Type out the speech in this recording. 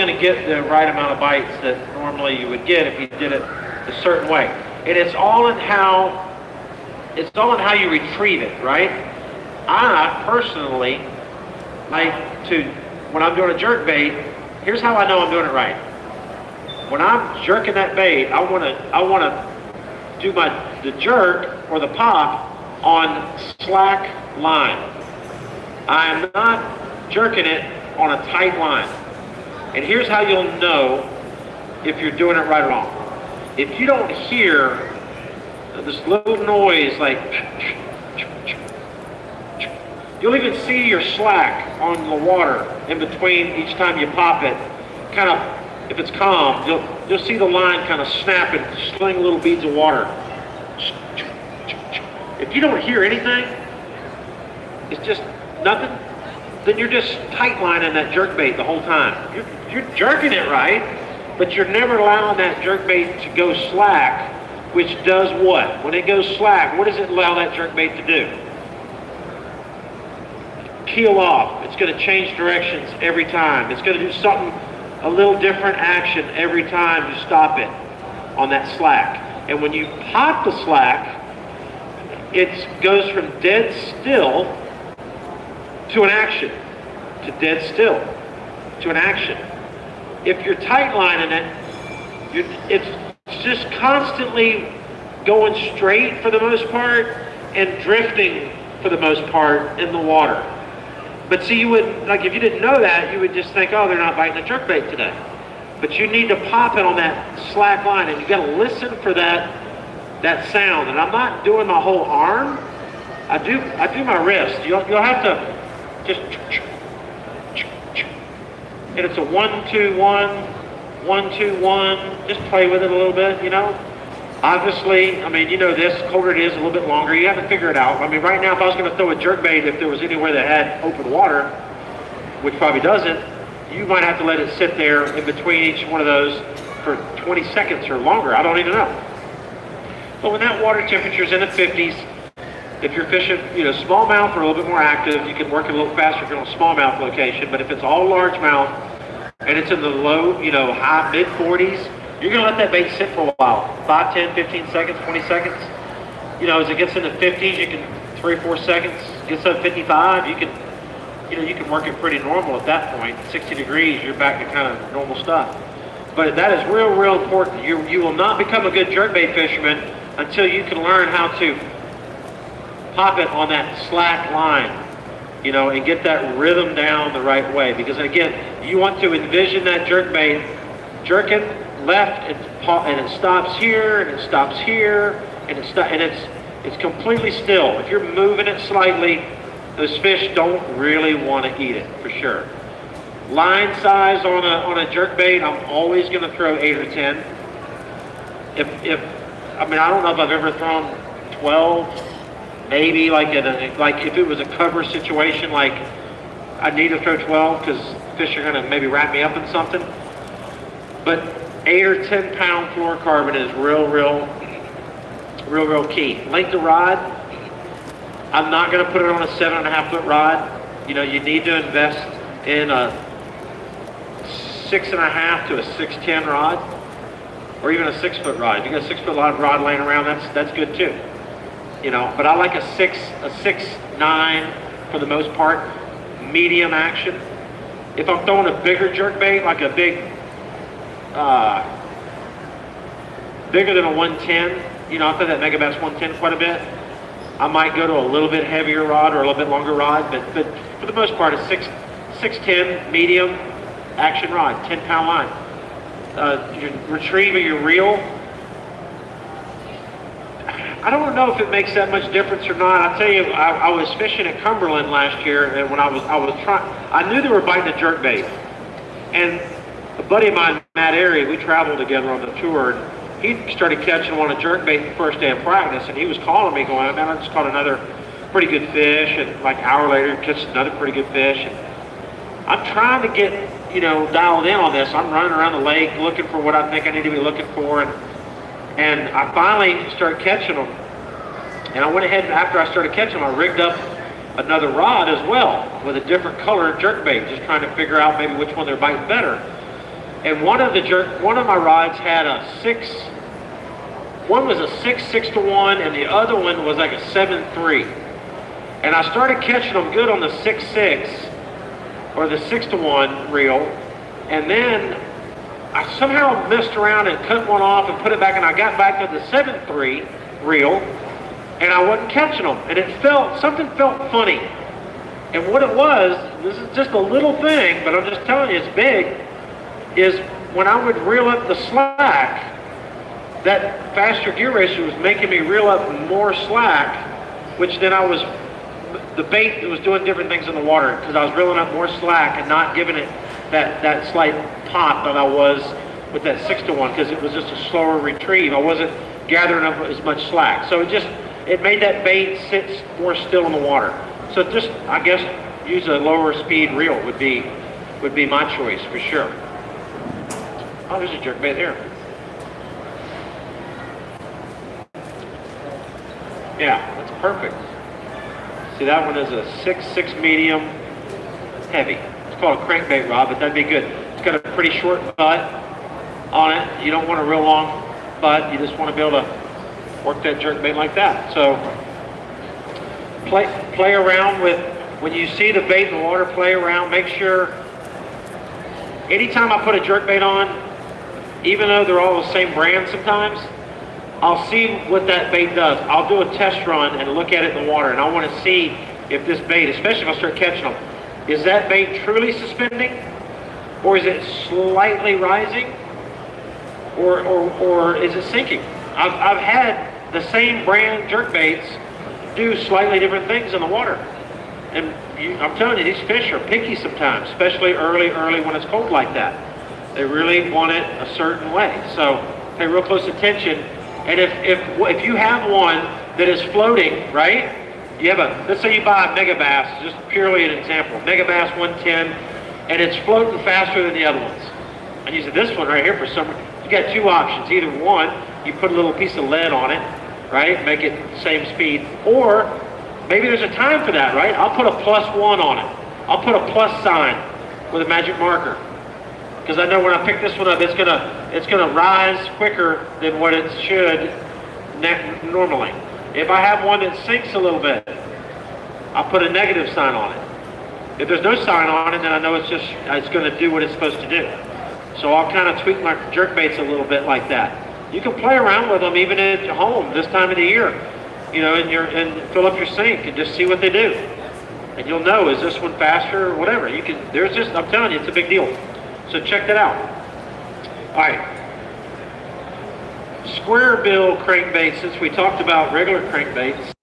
going to get the right amount of bites that normally you would get if you did it a certain way. And it's all in how you retrieve it, right? I personally like to, when I'm doing a jerk bait, here's how I know I'm doing it right. When I'm jerking that bait, I want to do the jerk or the pop on slack line. I am not jerking it on a tight line. And here's how you'll know if you're doing it right or wrong. If you don't hear this little noise like, you'll even see your slack on the water in between each time you pop it. Kind of, if it's calm, you'll see the line kind of snap and sling little beads of water. If you don't hear anything, it's just nothing, then you're just tight lining that jerk bait the whole time. You're jerking it right, but you're never allowing that jerk bait to go slack, which does what? When it goes slack, what does it allow that jerk bait to do? Peel off. It's going to change directions every time. It's going to do something, a little different action every time you stop it on that slack. And when you pop the slack, it goes from dead still to an action, to dead still to an action. If you're tight lining it, it's just constantly going straight for the most part and drifting for the most part in the water. But see, you would, like, if you didn't know that, you would just think, oh, they're not biting a jerkbait today. But you need to pop it on that slack line, and you got to listen for that sound. And I'm not doing my whole arm. I do my wrist. You'll have to just, and it's a 1, 2, 1, 1, 2, 1. Just play with it a little bit, you know. Obviously, I mean, you know this, colder it is, a little bit longer. You have to figure it out. I mean, right now, if I was going to throw a jerkbait, if there was anywhere that had open water, which probably doesn't, you might have to let it sit there in between each one of those for 20 seconds or longer. I don't even know. But when that water temperature is in the 50s, if you're fishing, you know, smallmouth or a little bit more active, you can work it a little faster if you're on a smallmouth location. But if it's all largemouth and it's in the low, you know, high, mid-40s, you're going to let that bait sit for a while. 5, 10, 15 seconds, 20 seconds. You know, as it gets in the 50s, you can 3 or 4 seconds. Gets up 55, you can work it pretty normal at that point. 60 degrees, you're back to kind of normal stuff. But that is real, real important. You will not become a good jerkbait fisherman until you can learn how to pop it on that slack line, you know, and get that rhythm down the right way. Because again, you want to envision that jerkbait jerking left and it stops here and it stops here and it's completely still. If you're moving it slightly, those fish don't really want to eat it for sure. Line size on a jerkbait, I'm always going to throw 8 or 10. I mean, I don't know if I've ever thrown 12. Maybe like if it was a cover situation, like I need to throw 12 because fish are going to maybe wrap me up in something. But 8 or 10 pound fluorocarbon is real key. Length of rod, I'm not going to put it on a 7.5 foot rod. You know, you need to invest in a 6.5 to a 6'10" rod, or even a 6 foot rod. If you got a 6 foot rod laying around, that's good too. You know, but I like a 6'9" for the most part, medium action. If I'm throwing a bigger jerkbait, like a big, bigger than a 110, you know, I throw that Megabass 110 quite a bit. I might go to a little bit heavier rod or a little bit longer rod, but for the most part, a 6'10" medium action rod, 10 pound line. Your retriever, your reel, I don't know if it makes that much difference or not. I tell you, I was fishing at Cumberland last year, and when I was trying, I knew they were biting a jerkbait. And a buddy of mine in that area, we traveled together on the tour, and he started catching on a jerkbait the first day of practice, and he was calling me going, man, I just caught another pretty good fish, and like an hour later, catch another pretty good fish. And I'm trying to get, you know, dialed in on this. I'm running around the lake looking for what I think I need to be looking for, and I finally started catching them. And I went ahead, and after I started catching them, I rigged up another rod as well with a different color jerkbait, just trying to figure out maybe which one they're biting better. And one of my rods had a 6, one was a 6-6-1, and the other one was like a 7-3. And I started catching them good on the 6-6 or the 6-1 reel, and then I somehow messed around and cut one off and put it back, and I got back to the 7-3 reel, and I wasn't catching them, and something felt funny. And what it was, this is just a little thing, but I'm just telling you, it's big, is when I would reel up the slack, that faster gear ratio was making me reel up more slack, which then the bait was doing different things in the water, because I was reeling up more slack and not giving it that slight pop that I was with that 6-1, because it was just a slower retrieve. I wasn't gathering up as much slack. So it made that bait sit more still in the water. So just, I guess, use a lower speed reel would be my choice for sure. Oh, there's a jerkbait there. Yeah, that's perfect. See, that one is a 6-6 medium heavy. It's called a crankbait rod, but that'd be good. It's got a pretty short butt on it. You don't want a real long butt. You just want to be able to work that jerkbait like that. So play around with, when you see the bait in the water, play around. Make sure, anytime I put a jerkbait on, even though they're all the same brand sometimes, I'll see what that bait does. I'll do a test run and look at it in the water, and I want to see if this bait, especially if I start catching them, is that bait truly suspending, or is it slightly rising, or is it sinking? I've had the same brand jerkbaits do slightly different things in the water, and I'm telling you, these fish are picky sometimes, especially early when it's cold like that. They really want it a certain way, so pay real close attention. And if you have one that is floating, right? You have let's say you buy a mega bass, just purely an example, mega bass 110, and it's floating faster than the other ones. And you said, this one right here, for some, you got two options. Either one, you put a little piece of lead on it, right? Make it the same speed. Or maybe there's a time for that, right? I'll put a +1 on it. I'll put a plus sign with a magic marker. Because I know when I pick this one up, it's gonna rise quicker than what it should normally. If I have one that sinks a little bit, I'll put a negative sign on it. If there's no sign on it, then I know it's gonna do what it's supposed to do. So I'll kind of tweak my jerkbaits a little bit like that. You can play around with them even at home this time of the year, you know, and fill up your sink and just see what they do. And you'll know, is this one faster or whatever. I'm telling you, it's a big deal. So check that out. All right. Square bill crankbait, since we talked about regular crankbaits,